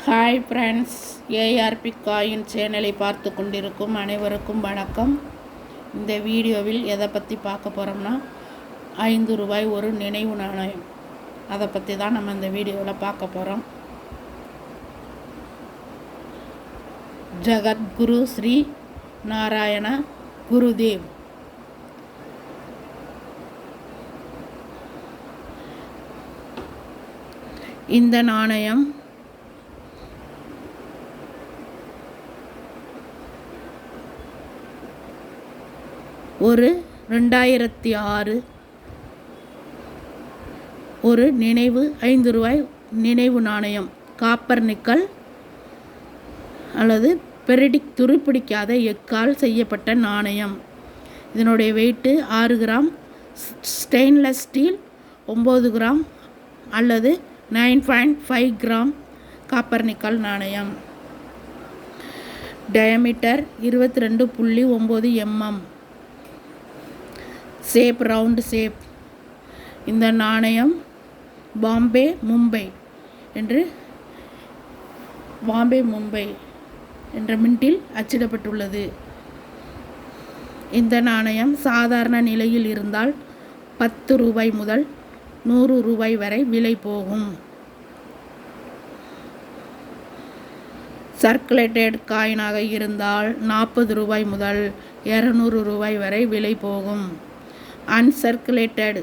Hi friends, ARP coin சேனலை பார்த்து கொண்டிருக்கும் அனைவருக்கும் வணக்கம். இந்த வீடியோவில் எதை பற்றி பார்க்க போகிறோம்னா, 5 ரூபாய் ஒரு நினைவு நாணயம். அதை பற்றி தான் நம்ம இந்த வீடியோவில் பார்க்க போகிறோம். ஜகத்குரு ஸ்ரீ நாராயண குருதேவ். இந்த நாணயம் ஒரு 2006 ஒரு நினைவு 5 ரூபாய் நினைவு நாணயம். காப்பர் நிக்கல் அல்லது பெரிடிக் துருப்பிடிக்காத எக்கால் செய்யப்பட்ட நாணயம். இதனுடைய weight 6 gram. Stainless steel 9 gram அல்லது 9.5 கிராம் காப்பர் நிக்கல் நாணயம். Diameter 22.9 mm. Shape round shape. இந்த நாணயம் பாம்பே மும்பை என்ற மின்ட்டில் அச்சிடப்பட்டுள்ளது. இந்த நாணயம் சாதாரண நிலையில் இருந்தால் 10 ரூபாய் முதல் 100 ரூபாய் வரை விலை போகும். சர்க்குலேட்டட் காயினாக இருந்தால் 40 ரூபாய் முதல் 200 ரூபாய் வரை விலை போகும். அன்சர்க்குலேட்டட்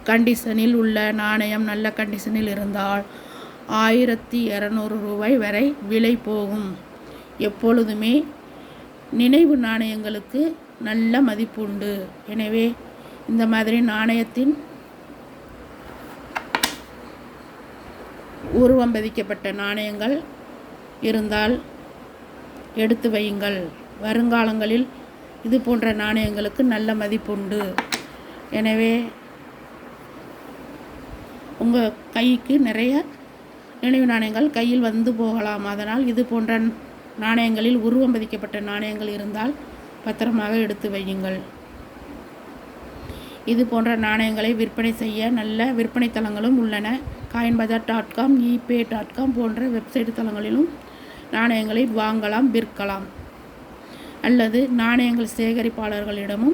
கண்டிஷனில் உள்ள நாணயம் நல்ல கண்டிஷனில் இருந்தால் 1200 ரூபாய் வரை விலை போகும். எப்பொழுதுமே நினைவு நாணயங்களுக்கு நல்ல மதிப்பு உண்டு. எனவே இந்த மாதிரி நாணயத்தின் உருவம் பதிக்கப்பட்ட நாணயங்கள் இருந்தால் எடுத்து வையுங்கள். வருங்காலங்களில் இது போன்ற நாணயங்களுக்கு நல்ல மதிப்புண்டு. எனவே உங்கள் கைக்கு நிறைய நினைவு நாணயங்கள் கையில் வந்து போகலாம். அதனால் இது போன்ற நாணயங்களில் உருவம் பதிக்கப்பட்ட நாணயங்கள் இருந்தால் பத்திரமாக எடுத்து வையுங்கள். இது போன்ற நாணயங்களை விற்பனை செய்ய நல்ல விற்பனை தளங்களும் உள்ளன. coinbazar.com, epay.com போன்ற வெப்சைட் தளங்களிலும் நாணயங்களை வாங்கலாம், விற்கலாம். அல்லது நாணயங்கள் சேகரிப்பாளர்களிடமும்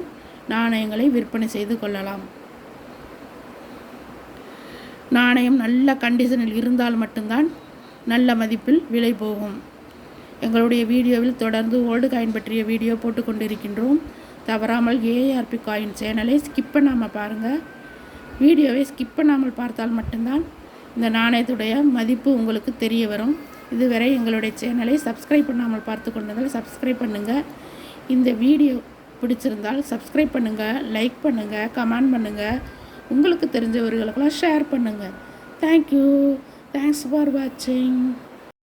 நாணயங்களை விற்பனை செய்து கொள்ளலாம். நாணயம் நல்ல கண்டிஷனில் இருந்தால் மட்டும்தான் நல்ல மதிப்பில் விலை போகும். எங்களுடைய வீடியோவில் தொடர்ந்து ஓல்டு காயின் பற்றிய வீடியோ போட்டு கொண்டிருக்கின்றோம். தவறாமல் ஏஆர்பி காயின் சேனலை ஸ்கிப் பண்ணாமல் பாருங்கள். வீடியோவை ஸ்கிப் பண்ணாமல் பார்த்தால் மட்டும்தான் இந்த நாணயத்துடைய மதிப்பு உங்களுக்கு தெரிய வரும். இதுவரை எங்களுடைய சேனலை சப்ஸ்கிரைப் பண்ணாமல் பார்த்து கொண்டதால் சப்ஸ்கிரைப் பண்ணுங்கள். இந்த வீடியோ பிடிச்சிருந்தால் சப்ஸ்கிரைப் பண்ணுங்கள், லைக் பண்ணுங்கள், கமெண்ட் பண்ணுங்கள். உங்களுக்கு தெரிஞ்சவர்களுக்கெல்லாம் ஷேர் பண்ணுங்கள். தேங்க்யூ. தேங்க்ஸ் ஃபார் வாட்சிங்.